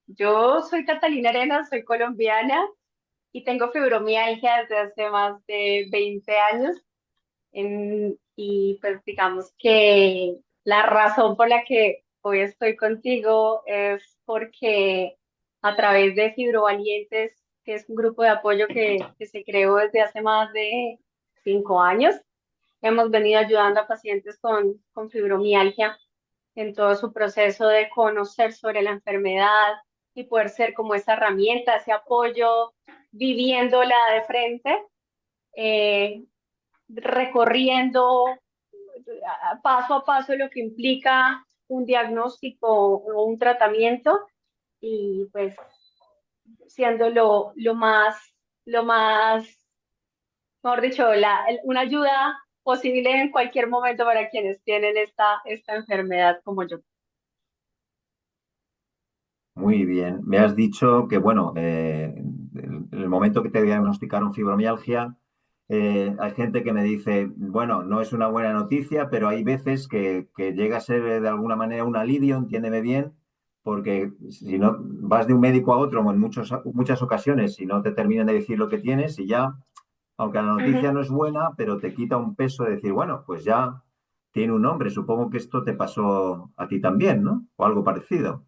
Yo soy Catalina Arenas, soy colombiana y tengo fibromialgia desde hace más de 20 años. Y pues digamos que la razón por la que hoy estoy contigo es porque a través de Fibrovalientes, que es un grupo de apoyo que se creó desde hace más de 5 años, hemos venido ayudando a pacientes con fibromialgia en todo su proceso de conocer sobre la enfermedad y poder ser como esa herramienta, ese apoyo, viviéndola de frente, eh, recorriendo paso a paso lo que implica un diagnóstico o un tratamiento y pues siendo lo más, mejor dicho, una ayuda posible en cualquier momento para quienes tienen esta enfermedad como yo. Muy bien. Me has dicho que, bueno, en el momento que te diagnosticaron fibromialgia, hay gente que me dice, bueno, no es una buena noticia, pero hay veces que llega a ser de alguna manera un alivio, entiéndeme bien, porque si no vas de un médico a otro en muchas ocasiones y no te terminan de decir lo que tienes y ya, aunque la noticia Ujú. no es buena, pero te quita un peso de decir, bueno, pues ya tiene un nombre. Supongo que esto te pasó a ti también, ¿no? O algo parecido.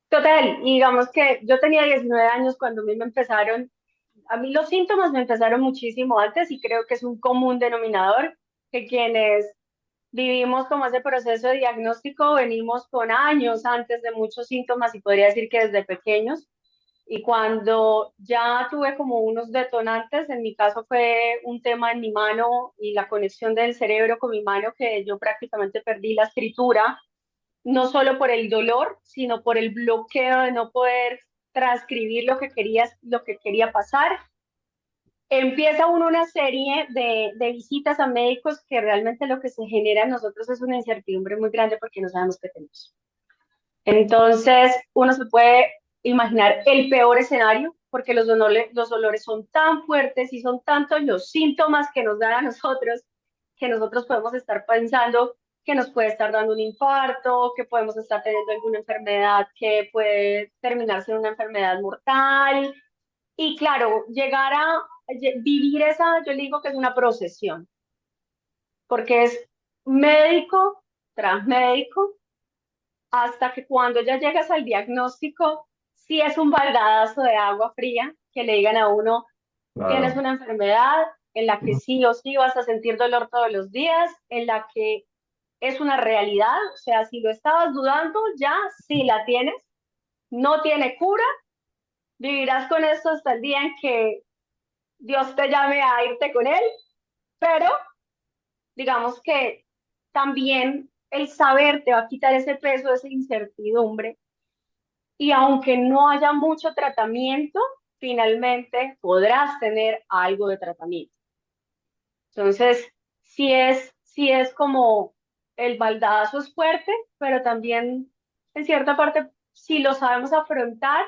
Total, y digamos que yo tenía 19 años cuando a mí los síntomas me empezaron muchísimo antes y creo que es un común denominador que quienes vivimos como ese proceso de diagnóstico venimos con años antes de muchos síntomas y podría decir que desde pequeños. Y cuando ya tuve como unos detonantes, en mi caso fue un tema en mi mano y la conexión del cerebro con mi mano que yo prácticamente perdí la escritura no solo por el dolor, sino por el bloqueo de no poder transcribir lo que quería pasar. Empieza uno una serie de visitas a médicos que realmente lo que se genera en nosotros es una incertidumbre muy grande porque no sabemos qué tenemos. Entonces, uno se puede imaginar el peor escenario porque los dolores son tan fuertes y son tantos los síntomas que nos dan a nosotros que nosotros podemos estar pensando que nos puede estar dando un infarto, que podemos estar teniendo alguna enfermedad que puede terminarse en una enfermedad mortal. Y claro, vivir esa, yo le digo que es una procesión, porque es médico tras médico hasta que cuando ya llegas al diagnóstico, sí es un baldadazo de agua fría que le digan a uno, tienes Claro. una enfermedad en la que sí o sí vas a sentir dolor todos los días, en la que es una realidad, o sea, si lo estabas dudando, ya sí la tienes, no tiene cura, vivirás con esto hasta el día en que Dios te llame a irte con él, pero digamos que también el saber te va a quitar ese peso, esa incertidumbre. Y aunque no haya mucho tratamiento, finalmente podrás tener algo de tratamiento. Entonces, sí es como el baldazo es fuerte, pero también en cierta parte, si lo sabemos afrontar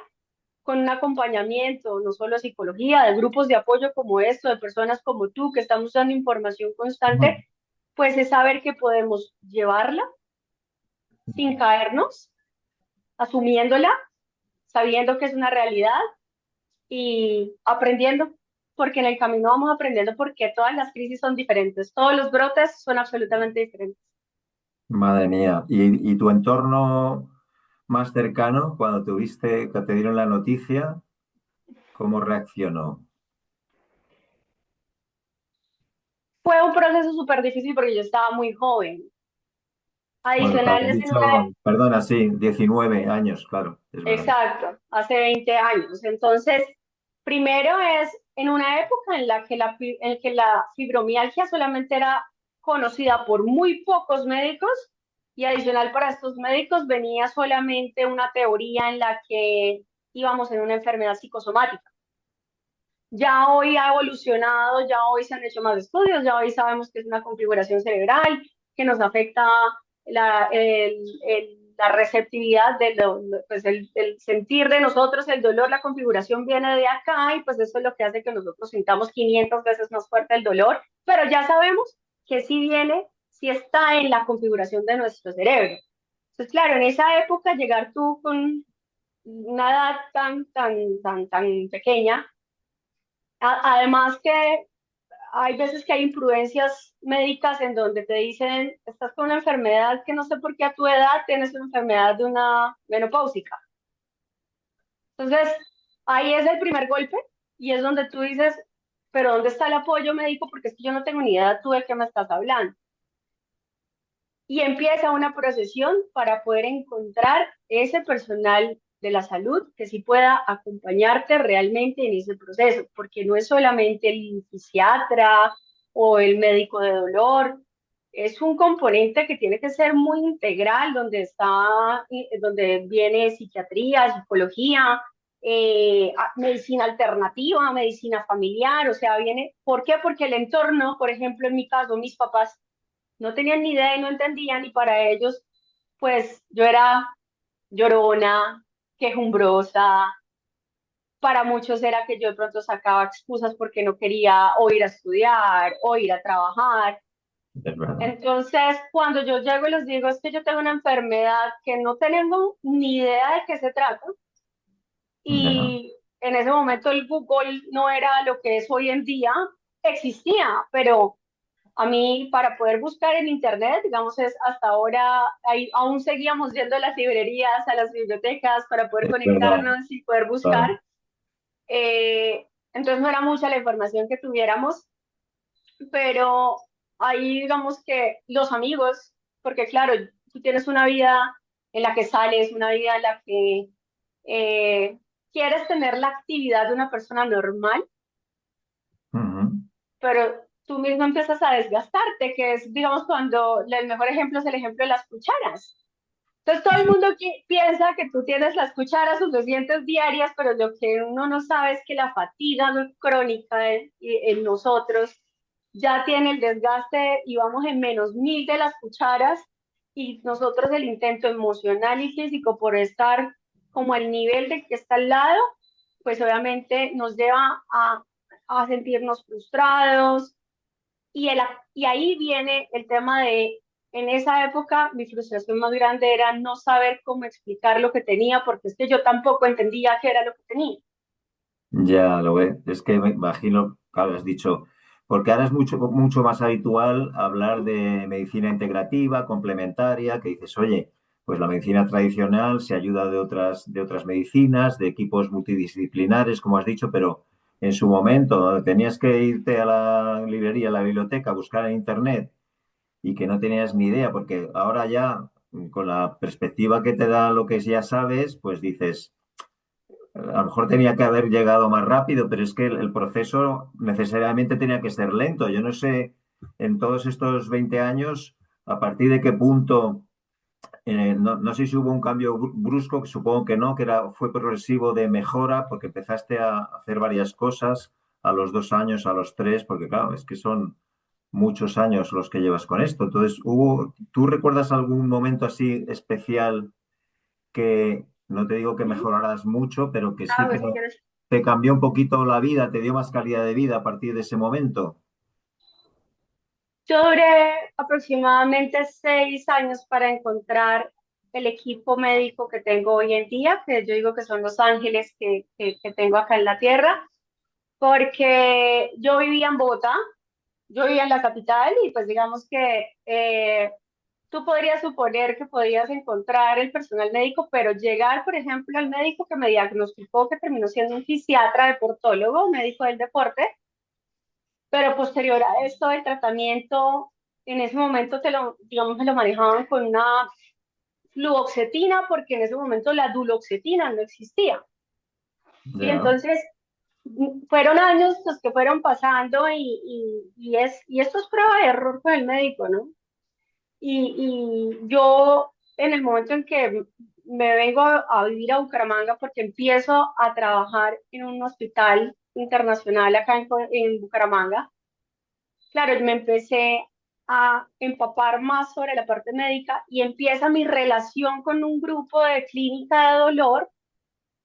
con un acompañamiento, no solo de psicología, de grupos de apoyo como esto, de personas como tú, que estamos dando información constante, pues es saber que podemos llevarla sin caernos, asumiéndola, sabiendo que es una realidad y aprendiendo, porque en el camino vamos aprendiendo porque todas las crisis son diferentes, todos los brotes son absolutamente diferentes. Madre mía. ¿Y tu entorno más cercano, cuando tuviste, que te dieron la noticia, cómo reaccionó? Fue un proceso súper difícil porque yo estaba muy joven. Bueno, claro, Adicional, has es en dicho, una, perdona, sí, 19 años, claro, es verdad. exacto, hace 20 años. Entonces, primero es en una época en que la fibromialgia solamente era conocida por muy pocos médicos y adicional para estos médicos venía solamente una teoría en la que íbamos en una enfermedad psicosomática. Ya hoy ha evolucionado, ya hoy se han hecho más estudios, ya hoy sabemos que es una configuración cerebral que nos afecta la receptividad pues el sentir de nosotros, el dolor, la configuración viene de acá y pues eso es lo que hace que nosotros sintamos 500 veces más fuerte el dolor, pero ya sabemos que sí viene, sí está en la configuración de nuestro cerebro. Entonces, claro, en esa época llegar tú con una edad tan pequeña. Además que hay veces que hay imprudencias médicas en donde te dicen, estás con una enfermedad que no sé por qué a tu edad tienes una enfermedad de una menopáusica. Entonces, ahí es el primer golpe y es donde tú dices, pero ¿dónde está el apoyo médico? Porque es que yo no tengo ni idea tú de qué me estás hablando. Y empieza una procesión para poder encontrar ese personal de la salud que sí pueda acompañarte realmente en ese proceso, porque no es solamente el fisiatra o el médico de dolor, es un componente que tiene que ser muy integral, donde está, donde viene psiquiatría, psicología, medicina alternativa, medicina familiar, o sea, viene, ¿por qué? Porque el entorno, por ejemplo, en mi caso, mis papás no tenían ni idea y no entendían, y para ellos, pues yo era llorona, quejumbrosa, para muchos era que yo de pronto sacaba excusas porque no quería o ir a estudiar o ir a trabajar. Es verdad. Entonces, cuando yo llego y les digo es que yo tengo una enfermedad que no tengo ni idea de qué se trata, Ya, y en ese momento el Google no era lo que es hoy en día, existía, pero a mí, para poder buscar en internet, digamos, es hasta ahora, ahí, aún seguíamos yendo a las librerías, a las bibliotecas para poder es verdad. conectarnos y poder buscar. Claro. Entonces no era mucha la información que tuviéramos, pero ahí digamos que los amigos, porque claro, tú tienes una vida en la que sales, una vida en la que eh, quieres tener la actividad de una persona normal, Ujú. pero tú mismo empiezas a desgastarte, que es, digamos, cuando el mejor ejemplo es el ejemplo de las cucharas. Entonces todo el mundo piensa que tú tienes las cucharas suficientes diarias, pero lo que uno no sabe es que la fatiga crónica en nosotros ya tiene el desgaste y vamos en -1000 de las cucharas, y nosotros el intento emocional y físico por estar como al nivel de que está al lado, pues obviamente nos lleva a sentirnos frustrados, y ahí viene el tema de, en esa época, mi frustración más grande era no saber cómo explicar lo que tenía, porque es que yo tampoco entendía qué era lo que tenía. Ya lo ve. Es que me imagino, claro, has dicho, porque ahora es mucho más habitual hablar de medicina integrativa, complementaria, que dices, oye, pues la medicina tradicional se ayuda de otras medicinas, de equipos multidisciplinares, como has dicho, pero en su momento, donde tenías que irte a la librería, a la biblioteca, a buscar en internet y que no tenías ni idea, porque ahora ya, con la perspectiva que te da lo que ya sabes, pues dices a lo mejor tenía que haber llegado más rápido, pero es que el proceso necesariamente tenía que ser lento. Yo no sé, en todos estos 20 años, a partir de qué punto, no sé si hubo un cambio brusco, que supongo que no, fue progresivo de mejora, porque empezaste a hacer varias cosas a los 2 años, a los 3, porque claro, es que son muchos años los que llevas con esto. Entonces, ¿tú recuerdas algún momento así especial que no te digo que ¿Sí? mejoraras mucho, pero que Ah, sí que pues si quieres. te cambió un poquito la vida, te dio más calidad de vida a partir de ese momento? Yo duré aproximadamente 6 años para encontrar el equipo médico que tengo hoy en día, que yo digo que son los ángeles que tengo acá en la tierra, porque yo vivía en Bogotá, yo vivía en la capital, y pues digamos que tú podrías suponer que podías encontrar el personal médico, pero llegar, por ejemplo, al médico que me diagnosticó, que terminó siendo un fisiatra deportólogo, médico del deporte, pero posterior a esto, el tratamiento, en ese momento digamos, me lo manejaban con una fluoxetina, porque en ese momento la duloxetina no existía. Y Ya, entonces fueron años los que fueron pasando, y esto es prueba de error con el médico, ¿no? Y yo, en el momento en que me vengo a vivir a Bucaramanga, porque empiezo a trabajar en un hospital internacional acá en Bucaramanga, claro, me empecé a empapar más sobre la parte médica, y empieza mi relación con un grupo de clínica de dolor,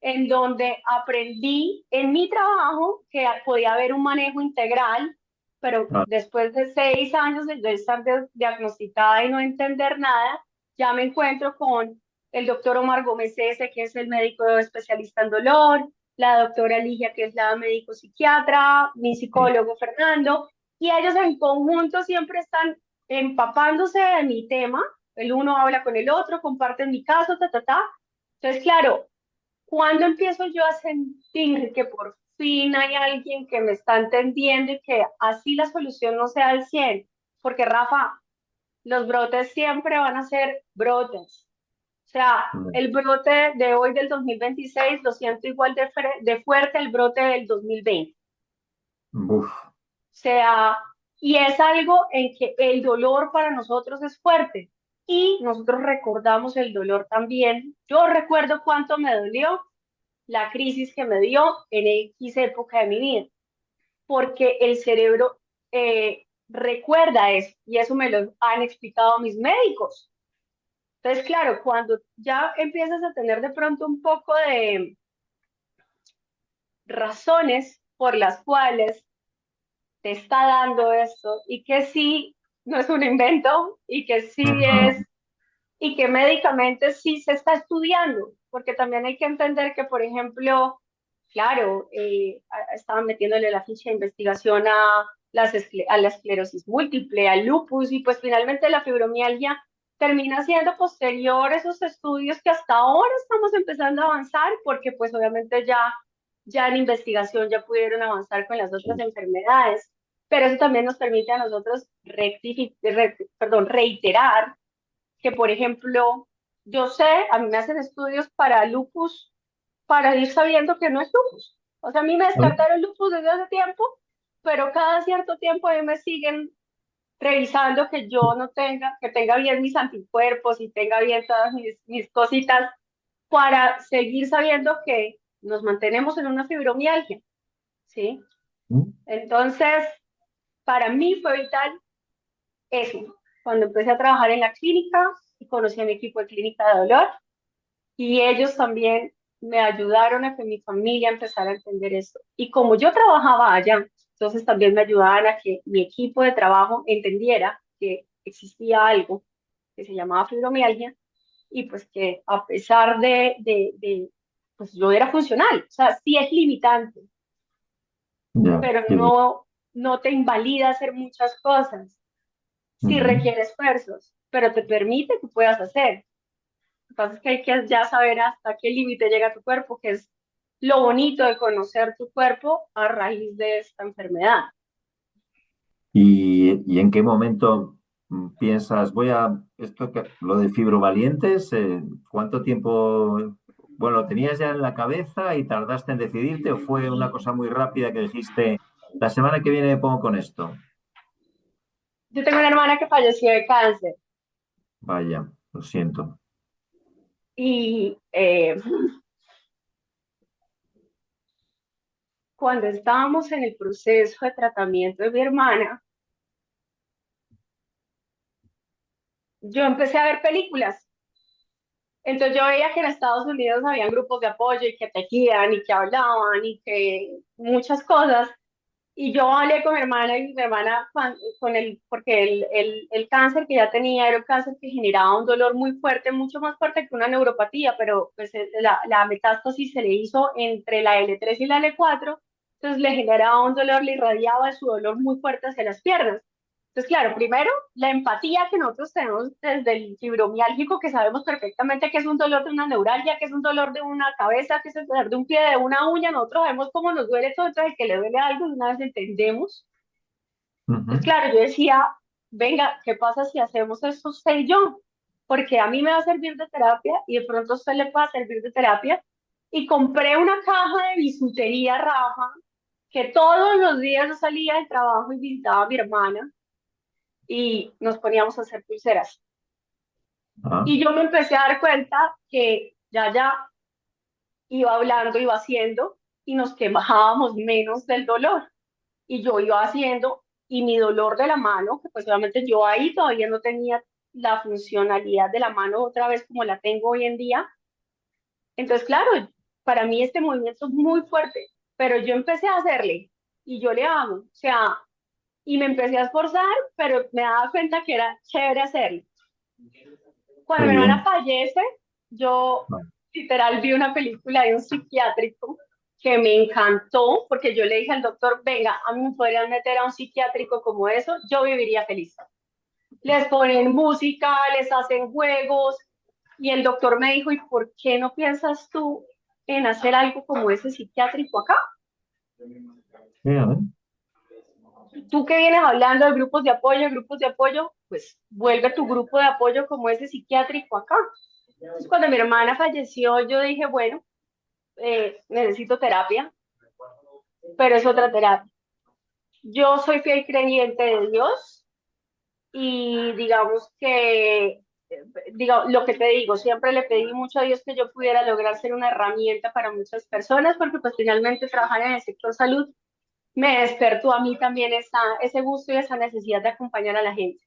en donde aprendí en mi trabajo que podía haber un manejo integral, pero claro, después de 6 años de yo estar diagnosticada y no entender nada, ya me encuentro con el doctor Omar Gómez S., que es el médico especialista en dolor, la doctora Ligia, que es la médico psiquiatra, mi Sí. psicólogo Fernando, y ellos en conjunto siempre están empapándose de mi tema, el uno habla con el otro, comparten mi caso, ta, ta, ta. Entonces, claro, cuando empiezo yo a sentir que por fin hay alguien que me está entendiendo y que así la solución no sea al 100, porque Rafa, los brotes siempre van a ser brotes. O sea, Mm. el brote de hoy del 2026 lo siento igual de fuerte el brote del 2020. Buf. O sea, y es algo en que el dolor para nosotros es fuerte y nosotros recordamos el dolor también. Yo recuerdo cuánto me dolió la crisis que me dio en X época de mi vida, porque el cerebro recuerda eso y eso me lo han explicado mis médicos. Entonces, claro, cuando ya empiezas a tener de pronto un poco de razones por las cuales te está dando esto y que sí no es un invento y que sí es, Ujú. y que médicamente sí se está estudiando, porque también hay que entender que, por ejemplo, claro, estaban metiéndole la ficha de investigación a la esclerosis múltiple, al lupus y pues finalmente la fibromialgia termina siendo posterior a esos estudios que hasta ahora estamos empezando a avanzar porque pues obviamente ya en investigación ya pudieron avanzar con las otras Sí. enfermedades, pero eso también nos permite a nosotros reiterar que, por ejemplo, yo sé, a mí me hacen estudios para lupus para ir sabiendo que no es lupus. O sea, a mí me descartaron lupus desde hace tiempo, pero cada cierto tiempo a mí me siguen revisando que yo no tenga, que tenga bien mis anticuerpos y tenga bien todas mis cositas para seguir sabiendo que nos mantenemos en una fibromialgia, ¿sí? Mm. Entonces, para mí fue vital eso. Cuando empecé a trabajar en la clínica y conocí a mi equipo de clínica de dolor, y ellos también me ayudaron a que mi familia empezara a entender esto. Y como yo trabajaba allá, entonces también me ayudaban a que mi equipo de trabajo entendiera que existía algo que se llamaba fibromialgia y pues que a pesar pues yo era funcional, o sea, sí es limitante, Ya, pero qué bien. no te invalida hacer muchas cosas, sí Ujú. requiere esfuerzos, pero te permite que puedas hacer. Lo que pasa es que hay que ya saber hasta qué límite llega tu cuerpo, que es lo bonito de conocer tu cuerpo a raíz de esta enfermedad. ¿Y en qué momento piensas, lo de fibrovalientes, cuánto tiempo, bueno, lo tenías ya en la cabeza y tardaste en decidirte o fue una cosa muy rápida que dijiste, la semana que viene me pongo con esto? Yo tengo una hermana que falleció de cáncer Vaya, lo siento. y cuando estábamos en el proceso de tratamiento de mi hermana, yo empecé a ver películas. Entonces yo veía que en Estados Unidos habían grupos de apoyo y que tejían y que hablaban y que muchas cosas. Y yo hablé con mi hermana y mi hermana porque el cáncer que ya tenía era un cáncer que generaba un dolor muy fuerte, mucho más fuerte que una neuropatía, pero pues la metástasis se le hizo entre la L3 y la L4, entonces le generaba un dolor, le irradiaba su dolor muy fuerte hacia las piernas. Entonces, claro, primero, la empatía que nosotros tenemos desde el fibromiálgico, que sabemos perfectamente que es un dolor de una neuralgia, que es un dolor de una cabeza, que es el dolor de un pie, de una uña, nosotros sabemos cómo nos duele todo, entonces el que le duele algo, de una vez entendemos. Entonces, Ujú. claro, yo decía, venga, ¿qué pasa si hacemos esto usted y yo? Porque a mí me va a servir de terapia y de pronto a usted le puede servir de terapia. Y compré una caja de bisutería, Rafa, que todos los días yo salía del trabajo y visitaba a mi hermana y nos poníamos a hacer pulseras. Ah, Y yo me empecé a dar cuenta que ya iba hablando, iba haciendo y nos quejábamos menos del dolor. Y yo iba haciendo y mi dolor de la mano, que pues obviamente yo ahí todavía no tenía la funcionalidad de la mano otra vez como la tengo hoy en día. Entonces, claro, para mí este movimiento es muy fuerte, pero yo empecé a hacerle y yo le hago, o sea, y me empecé a esforzar, pero me daba cuenta que era chévere hacerlo. qué Cuando mi hermana bien. fallece, Yo Vale. literal vi una película de un psiquiátrico que me encantó porque yo le dije al doctor, venga, a mí me podrían meter a un psiquiátrico como eso, yo viviría feliz. Les ponen música, les hacen juegos y el doctor me dijo, ¿y por qué no piensas tú en hacer algo como ese psiquiátrico acá? Sí, a ver. Tú que vienes hablando de grupos de apoyo, pues vuelve tu grupo de apoyo como ese psiquiátrico acá. Entonces, cuando mi hermana falleció, yo dije, bueno, necesito terapia, pero es otra terapia. Yo soy fiel creyente de Dios y digamos que, lo que te digo, siempre le pedí mucho a Dios que yo pudiera lograr ser una herramienta para muchas personas, porque pues finalmente trabajar en el sector salud me despertó a mí también ese gusto y esa necesidad de acompañar a la gente.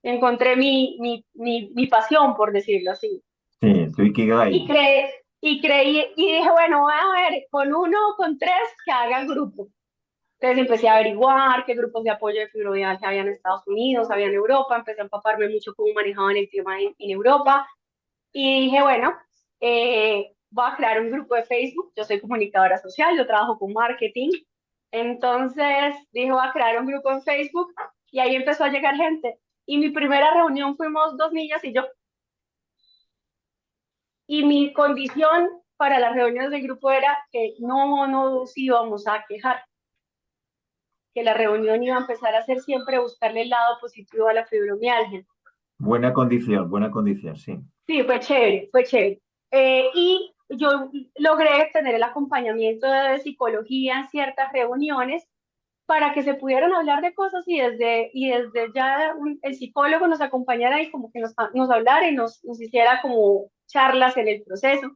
Encontré mi pasión, por decirlo así. Sí, tu Y, Ikigai. creí, y dije, bueno, voy a ver, con uno o con tres que hagan grupo. Entonces empecé a averiguar qué grupos de apoyo de fibromialgia había en Estados Unidos, había en Europa, empecé a empaparme mucho cómo manejaban el tema en Europa. Y dije, bueno, voy a crear un grupo de Facebook. Yo soy comunicadora social, yo trabajo con marketing. Entonces dije, voy a crear un grupo en Facebook y ahí empezó a llegar gente. Y mi primera reunión fuimos dos niñas y yo. Y mi condición para las reuniones del grupo era que no nos íbamos a quejar, que la reunión iba a empezar a ser siempre buscarle el lado positivo a la fibromialgia. Buena condición, sí. Sí, fue chévere, fue chévere. Y yo logré tener el acompañamiento de psicología en ciertas reuniones para que se pudieran hablar de cosas y desde ya el psicólogo nos acompañara y como que nos hablara y nos hiciera como charlas en el proceso.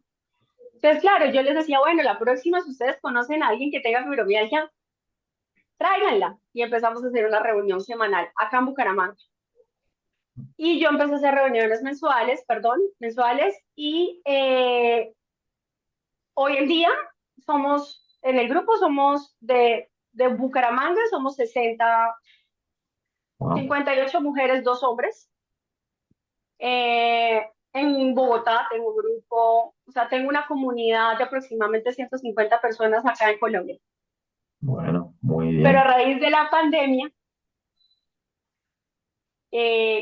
Entonces, claro, yo les decía, bueno, la próxima, si ustedes conocen a alguien que tenga fibromialgia, tráiganla. Y empezamos a hacer una reunión semanal acá en Bucaramanga. Y yo empecé a hacer reuniones mensuales, perdón, mensuales, y hoy en día en el grupo somos de Bucaramanga, somos 60, Wow. 58 mujeres, dos hombres. En Bogotá tengo grupo, o sea, tengo una comunidad de aproximadamente 150 personas acá en Colombia. Bueno, muy Pero a bien. raíz de la pandemia,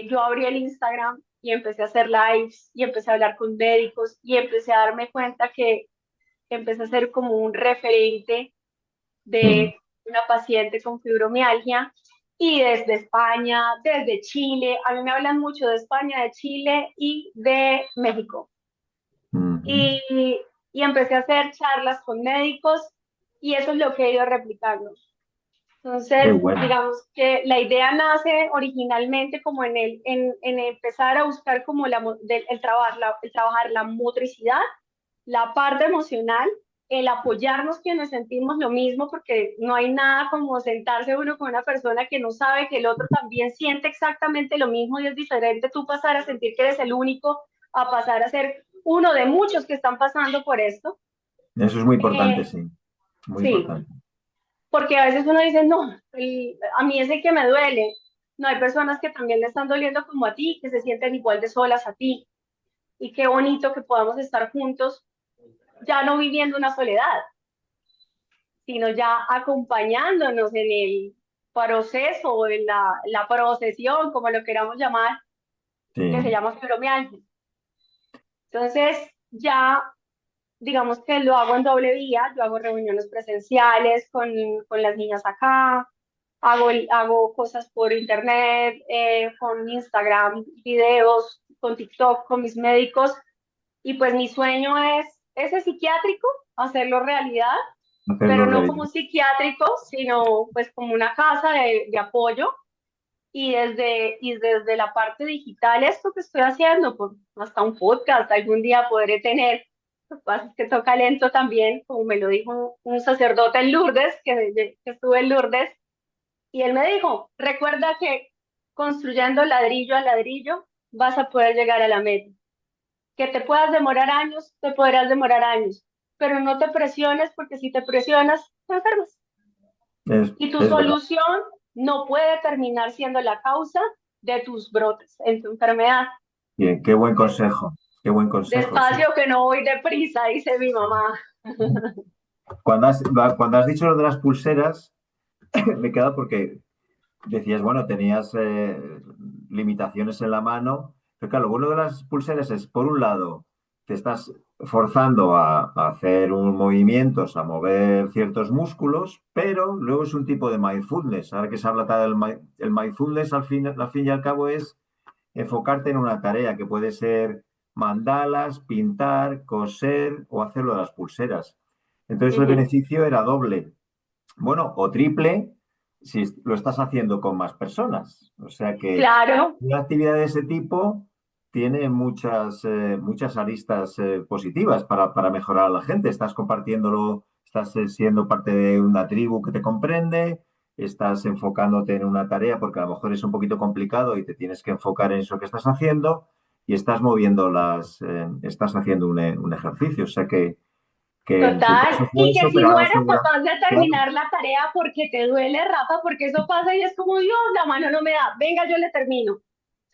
yo abrí el Instagram y empecé a hacer lives y empecé a hablar con médicos y empecé a darme cuenta que empecé a ser como un referente Mm, de una paciente con fibromialgia y desde España, desde Chile, a mí me hablan mucho de España, de Chile y de México. mhm. Y, y empecé a hacer charlas con médicos y eso es lo que he ido replicando. Qué Entonces, bueno. digamos que la idea nace originalmente como en empezar a buscar como el trabajar la motricidad, la parte emocional, el apoyarnos quienes sentimos lo mismo, porque no hay nada como sentarse uno con una persona que no sabe que el otro también siente exactamente lo mismo y es diferente tú pasar a sentir que eres el único a pasar a ser uno de muchos que están pasando por esto. Eso es muy importante, Eh, sí. Muy sí, importante. porque a veces uno dice, no, a mí es el que me duele. No, hay personas que también le están doliendo como a ti, que se sienten igual de solas a ti. Y qué bonito que podamos estar juntos, ya no viviendo una soledad, sino ya acompañándonos en el proceso, en la procesión, como lo queramos llamar, Sí. que se llama fibromialgia. Entonces, ya digamos que lo hago en doble vía, yo hago reuniones presenciales con las niñas acá, hago cosas por internet, con Instagram, videos, con TikTok, con mis médicos, y pues mi sueño es ese psiquiátrico, hacerlo realidad, Hacerlo pero no como realidad. un psiquiátrico, sino pues como una casa de apoyo. Y desde la parte digital, esto que estoy haciendo, pues, hasta un podcast, algún día podré tener. Lo que pasa es que toca lento también, como me lo dijo un sacerdote en Lourdes, que estuve en Lourdes, y él me dijo, recuerda que construyendo ladrillo a ladrillo vas a poder llegar a la meta. Que te puedas demorar años, te podrás demorar años, pero no te presiones porque si te presionas, te enfermas. Y tu Es verdad. solución no puede terminar siendo la causa de tus brotes en tu enfermedad. Bien, qué buen consejo. qué buen consejo, sí. Despacio que no voy deprisa, dice mi mamá. Cuando has dicho lo de las pulseras, me he quedado porque decías, bueno, tenías limitaciones en la mano, pero claro, lo bueno de las pulseras es, por un lado, te estás forzando a hacer un movimientos, a mover ciertos músculos, pero luego es un tipo de mindfulness. Ahora que se habla tal del el mindfulness, al fin y al cabo es enfocarte en una tarea que puede ser mandalas, pintar, coser o hacerlo de las pulseras. Entonces el Ujú. beneficio era doble, bueno, o triple si lo estás haciendo con más personas. O sea que Claro, una actividad de ese tipo tiene muchas aristas positivas para mejorar a la gente. Estás compartiéndolo, estás siendo parte de una tribu que te comprende, estás enfocándote en una tarea porque a lo mejor es un poquito complicado y te tienes que enfocar en eso que estás haciendo y estás moviendo estás haciendo un ejercicio. O sea que en tu total. caso fue Y que eso, si pero no ahora eres segura, capaz de claro. terminar la tarea porque te duele, Rafa, porque eso pasa y es como, Dios, la mano no me da, venga, yo le termino.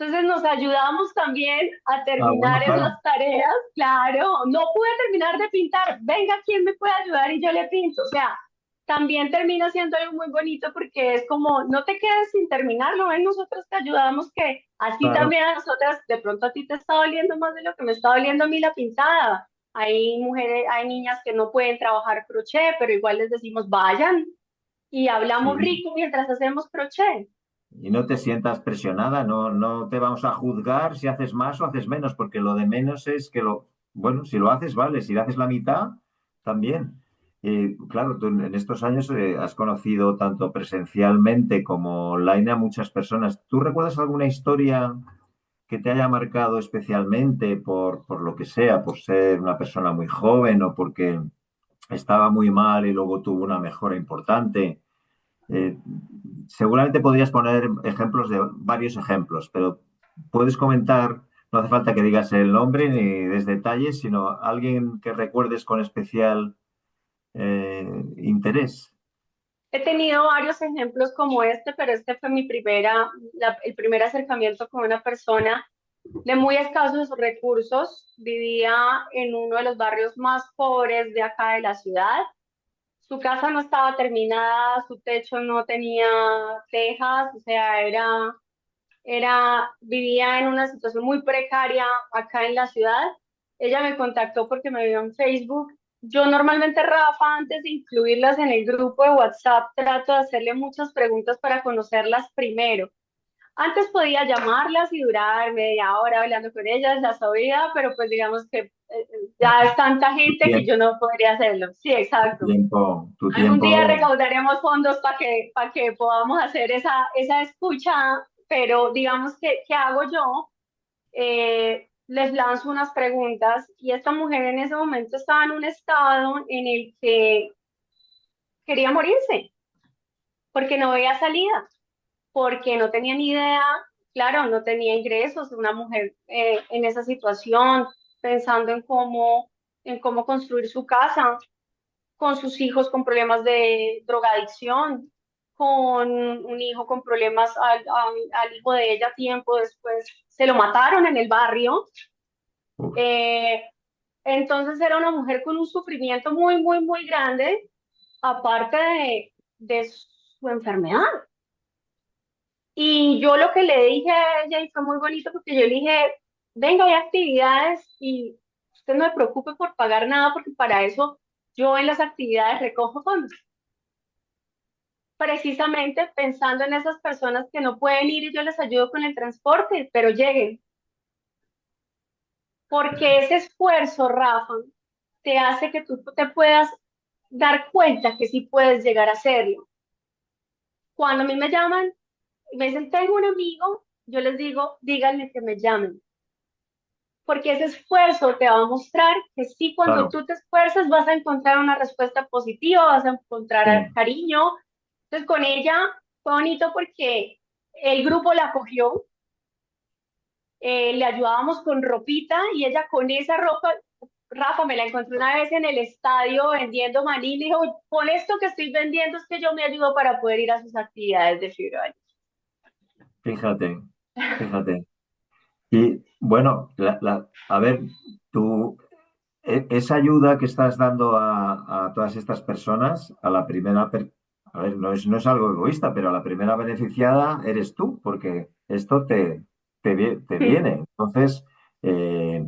Entonces nos ayudamos también a Ah, bueno, terminar esas claro. tareas. Claro, no pude terminar de pintar, venga, ¿quién me puede ayudar? Y yo le pinto. O sea, también termina siendo algo muy bonito porque es como, no te quedes sin terminarlo, ven, nosotros te ayudamos que así Claro. también a nosotras, de pronto a ti te está doliendo más de lo que me está doliendo a mí la pintada. Hay mujeres, hay niñas que no pueden trabajar crochet, pero igual les decimos vayan y hablamos Sí. rico mientras hacemos crochet. Y no te sientas presionada, no te vamos a juzgar si haces más o haces menos, porque lo de menos es bueno, si lo haces, vale, si lo haces la mitad, también. Claro, tú en estos años has conocido tanto presencialmente como online a muchas personas. ¿Tú recuerdas alguna historia que te haya marcado especialmente por lo que sea, por ser una persona muy joven o porque estaba muy mal y luego tuvo una mejora importante? Eh, Seguramente podrías poner ejemplos de varios ejemplos, pero puedes comentar, no hace falta que digas el nombre ni des detalles, sino alguien que recuerdes con especial interés. He tenido varios ejemplos como este, pero este fue el primer acercamiento con una persona de muy escasos recursos. Vivía en uno de los barrios más pobres de acá de la ciudad. Su casa no estaba terminada, su techo no tenía tejas, o sea, vivía en una situación muy precaria acá en la ciudad. Ella me contactó porque me vio en Facebook. Yo normalmente, Rafa, antes de incluirlas en el grupo de WhatsApp, trato de hacerle muchas preguntas para conocerlas primero. Antes podía llamarlas y durar media hora hablando con ellas, las oía, pero pues digamos que ya es tanta gente que Tiempo, yo no podría hacerlo. Sí, exacto. tu Algún día tiempo. recaudaremos fondos para que podamos hacer esa escucha, pero digamos que, ¿qué hago yo? Les lanzo unas preguntas y esta mujer en ese momento estaba en un estado en el que quería morirse porque no veía salida, porque no tenía ni idea, claro, no tenía ingresos, una mujer en esa situación, pensando en cómo construir su casa, con sus hijos con problemas de drogadicción, con un hijo con problemas al hijo de ella tiempo después, se lo mataron en el barrio. Uf, Eh, entonces era una mujer con un sufrimiento muy, muy, muy grande, aparte de su enfermedad. Y yo lo que le dije a ella, y fue muy bonito, porque yo le dije, venga, hay actividades y usted no se preocupe por pagar nada, porque para eso yo en las actividades recojo fondos. Precisamente pensando en esas personas que no pueden ir y yo les ayudo con el transporte, pero lleguen. Porque ese esfuerzo, Rafa, te hace que tú te puedas dar cuenta que sí puedes llegar a hacerlo. Cuando a mí me llaman y me dicen, tengo un amigo, yo les digo, díganle que me llamen. Porque ese esfuerzo te va a mostrar que sí, cuando claro, tú te esfuerzas vas a encontrar una respuesta positiva, vas a encontrar sí. cariño. Entonces con ella fue bonito porque el grupo la acogió, le ayudábamos con ropita y ella con esa ropa, Rafa, me la encontré una vez en el estadio vendiendo maní, y dijo, con esto que estoy vendiendo es que yo me ayudo para poder ir a sus actividades de fibra. Fíjate, fíjate. Y bueno, a ver, tú, esa ayuda que estás dando a todas estas personas, a la primera, a ver, no es algo egoísta, pero a la primera beneficiada eres tú, porque esto te viene. Entonces, eh,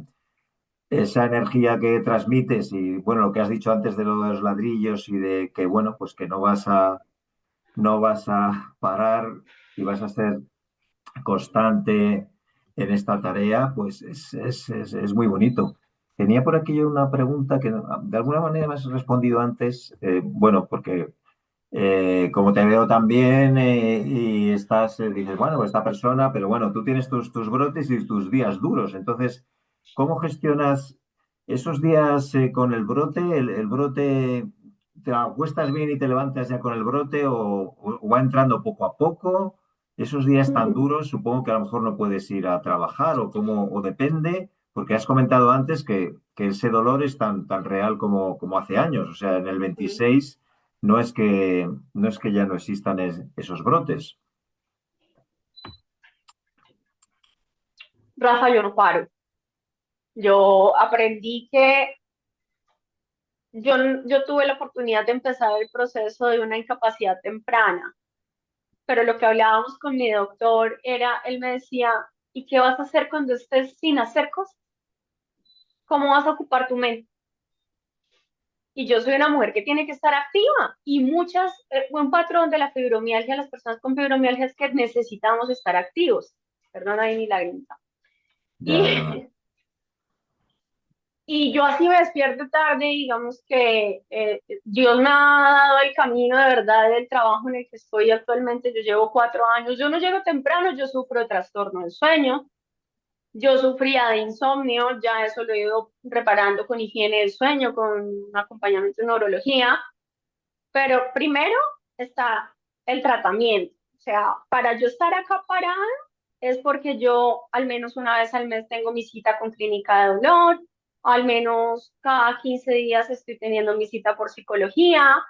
esa energía que transmites y, bueno, lo que has dicho antes de los ladrillos y de que, bueno, pues que no vas a parar y vas a ser constante en esta tarea, pues es muy bonito. Tenía por aquí yo una pregunta que de alguna manera me has respondido antes, bueno, porque como te veo también y estás, dices, bueno, pues esta persona, pero bueno, tú tienes tus brotes y tus días duros, entonces, ¿cómo gestionas esos días con el brote? ¿El brote te acuestas bien y te levantas ya con el brote o va entrando poco a poco? Esos días tan duros, supongo que a lo mejor no puedes ir a trabajar o depende, porque has comentado antes que ese dolor es tan real como hace años, o sea, en el 26 no es que ya no existan esos brotes. Rafa, yo no paro. Yo aprendí que yo tuve la oportunidad de empezar el proceso de una incapacidad temprana, pero lo que hablábamos con mi doctor era, él me decía, ¿y qué vas a hacer cuando estés sin hacer cosas? ¿Cómo vas a ocupar tu mente? Y yo soy una mujer que tiene que estar activa y un patrón de la fibromialgia, las personas con fibromialgia es que necesitamos estar activos. Perdón ahí mi lagrimita. Ya, nada. Y, y yo así me despierto tarde, digamos que Dios me ha dado el camino de verdad del trabajo en el que estoy actualmente. Yo llevo 4 años, yo no llego temprano, yo sufro de trastorno del sueño, yo sufría de insomnio, ya eso lo he ido reparando con higiene del sueño, con acompañamiento en neurología. Pero primero está el tratamiento. O sea, para yo estar acá parada es porque yo al menos una vez al mes tengo mi cita con clínica de dolor, al menos cada 15 días estoy teniendo mi cita por psicología,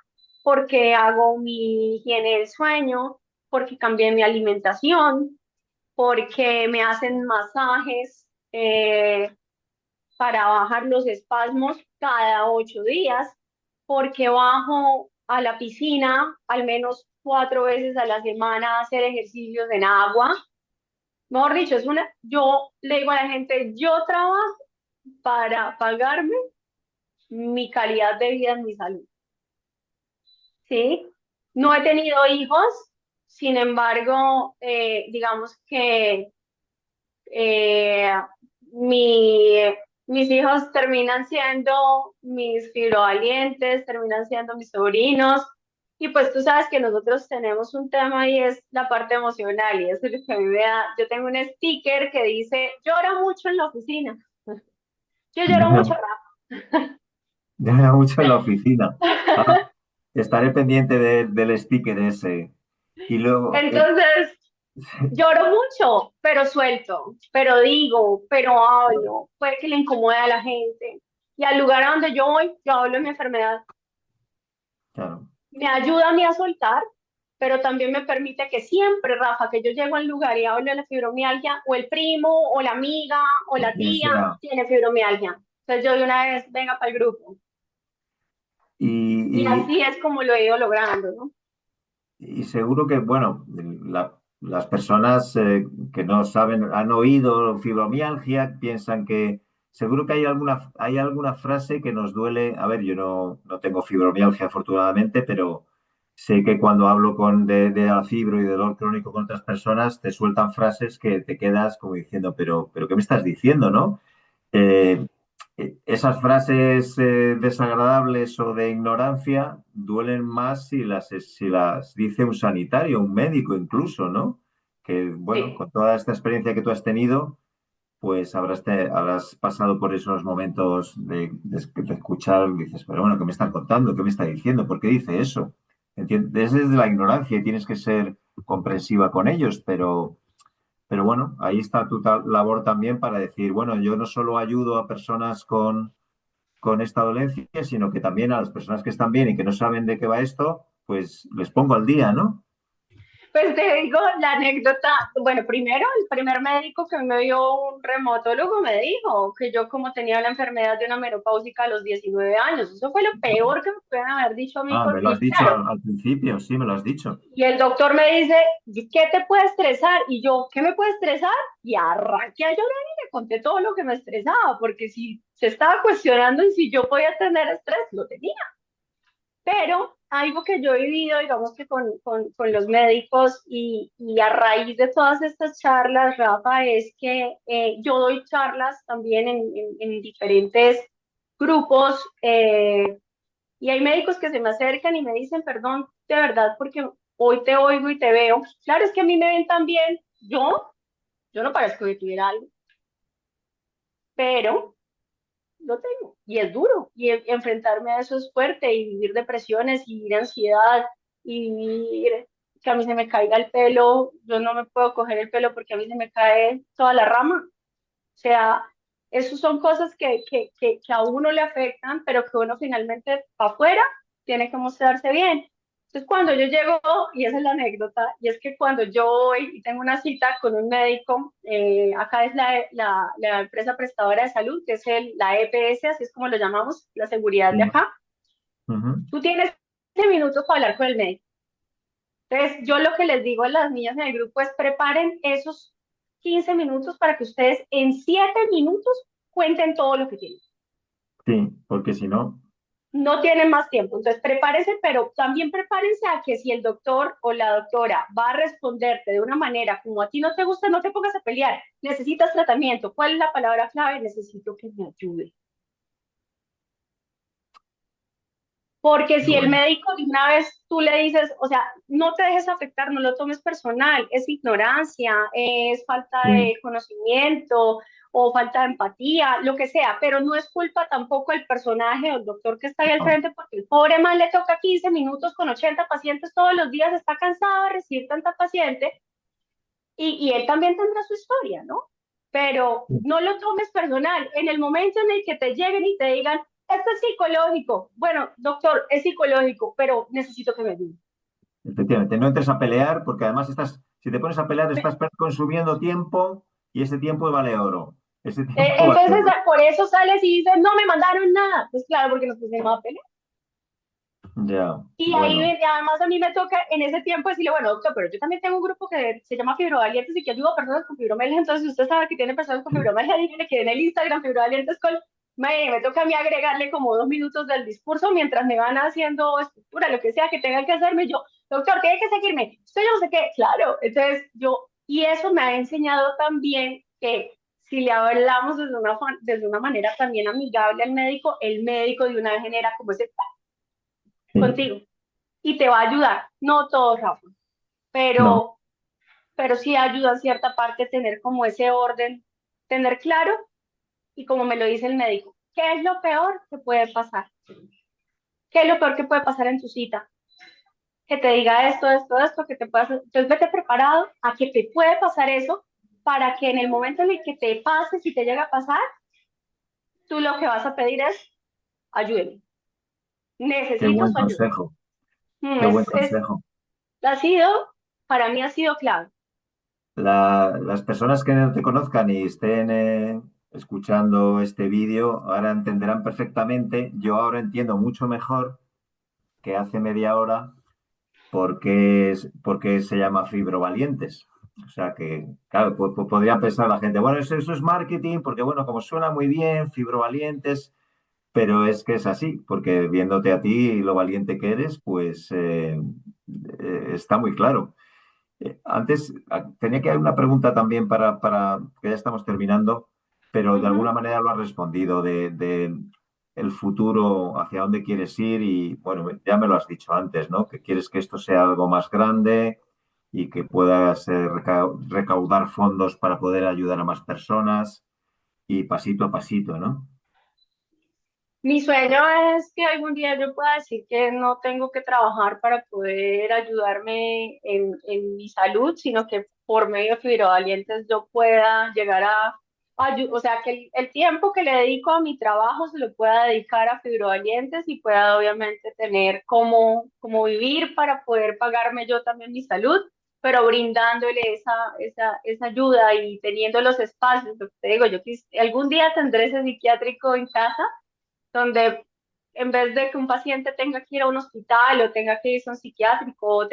porque hago mi higiene del sueño, porque cambié mi alimentación, porque me hacen masajes para bajar los espasmos cada 8 días, porque bajo a la piscina al menos 4 veces a la semana a hacer ejercicios en agua. Mejor dicho, yo le digo a la gente, yo trabajo para pagarme mi calidad de vida en mi salud, ¿sí? No he tenido hijos, sin embargo, digamos que eh, mi, mis hijos terminan siendo mis filovalientes, terminan siendo mis sobrinos. Y pues tú sabes que nosotros tenemos un tema y es la parte emocional y eso es lo que a mí me da. Yo tengo un sticker que dice, llora mucho en la oficina. Yo lloro mucho, Ya era mucho en la oficina. Ah, estaré pendiente del sticker ese. Y luego, entonces lloro mucho, pero suelto, pero digo, pero hablo, puede que le incomode a la gente. Y al lugar a donde yo voy, yo hablo de mi enfermedad. claro, Me ayuda a mí a soltar, pero también me permite que siempre, Rafa, que yo llego al lugar y hablo de la fibromialgia, o el primo, o la amiga, o o la quien tía sea. tiene fibromialgia. Entonces yo de una vez, venga para el grupo. Y Y, así es como lo he ido logrando, ¿no? y seguro que, bueno, las personas que no saben, han oído fibromialgia, piensan que seguro que hay alguna frase que nos duele. A ver, yo no tengo fibromialgia afortunadamente, pero sé que cuando hablo de la fibro y dolor crónico con otras personas, te sueltan frases que te quedas como diciendo, pero ¿qué me estás diciendo, no? Eh, Esas frases desagradables o de ignorancia duelen más si las dice un sanitario, un médico incluso, ¿no? Que, bueno, Sí. con toda esta experiencia que tú has tenido, pues habrás pasado por esos momentos de escuchar, dices, pero bueno, ¿qué me están contando? ¿Qué me está diciendo? ¿Por qué dice eso? ¿Entiendes? Desde la ignorancia y tienes que ser comprensiva con ellos, pero bueno, ahí está tu labor también para decir, bueno, yo no solo ayudo a personas con esta dolencia, sino que también a las personas que están bien y que no saben de qué va esto, pues les pongo al día, ¿no? Pues te digo la anécdota. Bueno, primero, el primer médico que me vio, un reumatólogo, me dijo que yo como tenía la enfermedad de una menopáusica a los 19 años. Eso fue lo peor que me pueden haber dicho a mí, Ah, me lo has porque dicho claro, al principio, sí, me lo has dicho. y el doctor me dice, ¿qué te puede estresar? Y yo, ¿qué me puede estresar? Y arranqué a llorar y le conté todo lo que me estresaba, porque si se estaba cuestionando en si yo podía tener estrés, lo tenía. Pero algo que yo he vivido, digamos que con los médicos y a raíz de todas estas charlas, Rafa, es que yo doy charlas también en diferentes grupos y hay médicos que se me acercan y me dicen, perdón, de verdad, porque hoy te oigo y te veo. Claro, es que a mí me ven también, yo no parezco que tuviera algo, pero lo tengo y es duro y enfrentarme a eso es fuerte y vivir depresiones y vivir ansiedad y vivir que a mí se me caiga el pelo, yo no me puedo coger el pelo porque a mí se me cae toda la rama. O sea, esas son cosas que a uno le afectan, pero que uno finalmente para afuera tiene que mostrarse bien. Entonces, cuando yo llego, y esa es la anécdota, y es que cuando yo voy y tengo una cita con un médico, acá es la empresa prestadora de salud, que es la EPS, así es como lo llamamos, la seguridad de Ujú, acá, ujú. tú tienes 15 minutos para hablar con el médico. Entonces, yo lo que les digo a las niñas en el grupo es preparen esos 15 minutos para que ustedes en 7 minutos cuenten todo lo que tienen. Sí, porque si no, No tienen más tiempo, entonces prepárense, pero también prepárense a que si el doctor o la doctora va a responderte de una manera como a ti no te gusta, no te pongas a pelear. Necesitas tratamiento. ¿Cuál es la palabra clave? Necesito que me ayude. Porque qué si el bueno. médico de una vez tú le dices, o sea, no te dejes afectar, no lo tomes personal, es ignorancia, es falta Sí, de conocimiento o falta de empatía, lo que sea, pero no es culpa tampoco del personaje o el doctor que está ahí al no, frente, porque el pobre man le toca 15 minutos con 80 pacientes todos los días, está cansado de recibir tanta paciente y él también tendrá su historia, ¿no? Pero sí, no lo tomes personal. En el momento en el que te lleguen y te digan, esto es psicológico, bueno, doctor, es psicológico, pero necesito que me ayude. efectivamente, no entres a pelear porque además estás, si te pones a pelear, estás consumiendo tiempo y ese tiempo vale oro. Ese tiempo vale Entonces, oro. por eso sales y dices, no me mandaron nada. Pues claro, porque nos pusimos a pelear. Ya, Y ahí, bueno, además, a mí me toca en ese tiempo decirle, bueno, doctor, pero yo también tengo un grupo que se llama Fibrovalientes y que ayuda a personas con fibromialgia. Entonces, si usted sabe que tiene personas con fibromialgia, dígale que en el Instagram Fibrovalientes me toca a mí agregarle como 2 minutos del discurso mientras me van haciendo estructura, lo que sea que tengan que hacerme. Yo, doctor, tiene que seguirme. Usted yo no sé qué. Claro, entonces yo, y eso me ha enseñado también que si le hablamos desde una manera también amigable al médico, el médico de una vez genera como ese sí, contigo y te va a ayudar. No todo, Rafa, no, pero, pero sí ayuda en cierta parte tener como ese orden, tener claro y como me lo dice el médico, ¿qué es lo peor que puede pasar? ¿Qué es lo peor que puede pasar en tu cita? Que te diga esto, que te pueda hacer. Entonces vete preparado a que te puede pasar eso para que en el momento en el que te pase, si te llega a pasar, tú lo que vas a pedir es ayúdeme. qué Necesito buen su ayuda. consejo, qué buen consejo. Ha sido, para mí ha sido clave. Las personas que no te conozcan y estén escuchando este vídeo ahora entenderán perfectamente. Yo ahora entiendo mucho mejor que hace media hora por qué se llama Fibrovalientes. O sea que, claro, podría pensar la gente, bueno, eso es marketing, porque bueno, como suena muy bien, Fibrovalientes, pero es que es así, porque viéndote a ti y lo valiente que eres, pues está muy claro. Antes tenía que haber una pregunta también que ya estamos terminando, pero de Ujú. alguna manera lo has respondido de el futuro, hacia dónde quieres ir y bueno, ya me lo has dicho antes, ¿no? Que quieres que esto sea algo más grande y que puedas recaudar fondos para poder ayudar a más personas y pasito a pasito, ¿no? Mi sueño es que algún día yo pueda decir que no tengo que trabajar para poder ayudarme en mi salud, sino que por medio de Fibrovalientes yo pueda llegar o sea, que el tiempo que le dedico a mi trabajo se lo pueda dedicar a Fibrovalientes y pueda obviamente tener cómo vivir para poder pagarme yo también mi salud pero brindándole esa ayuda y teniendo los espacios. Lo que te digo, algún día tendré ese psiquiátrico en casa donde en vez de que un paciente tenga que ir a un hospital o tenga que irse a un psiquiátrico o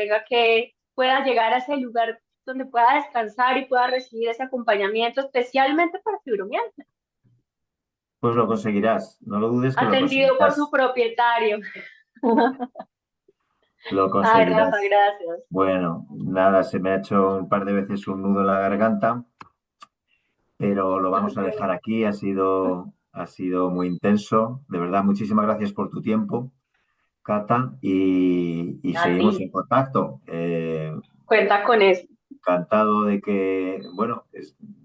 pueda llegar a ese lugar donde pueda descansar y pueda recibir ese acompañamiento especialmente para fibromialgia, Pues lo conseguirás, no lo dudes que lo atendido por su conseguirás. propietario. Lo Ay, Rafa, conseguirás. gracias. Bueno, nada, se me ha hecho un par de veces un nudo en la garganta, pero lo vamos a Okay. dejar aquí. Ha sido muy intenso. De verdad, muchísimas gracias por tu tiempo, Cata, y A ti, seguimos en contacto. cuenta con eso. Encantado de que, bueno,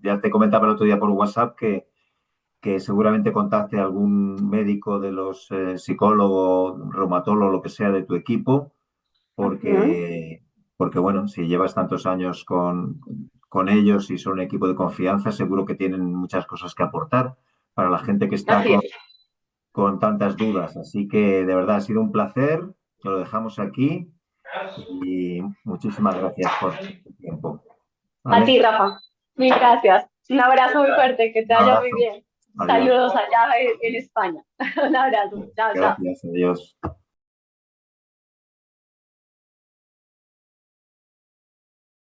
ya te comentaba el otro día por WhatsApp que seguramente contacte a algún médico de los psicólogos, reumatólogo, lo que sea de tu equipo, Ujú. porque, porque bueno, si llevas tantos años con ellos y son un equipo de confianza, seguro que tienen muchas cosas que aportar para la gente que está Así es. con tantas dudas. Así que de verdad ha sido un placer. Lo dejamos aquí y muchísimas gracias por tu tiempo. A ¿Vale? ti, Rafa. Mil gracias. Un abrazo muy fuerte, que te Un vaya muy abrazo. bien. Adiós. Saludos allá en España. Un abrazo. Chao, chao. Gracias. Adiós.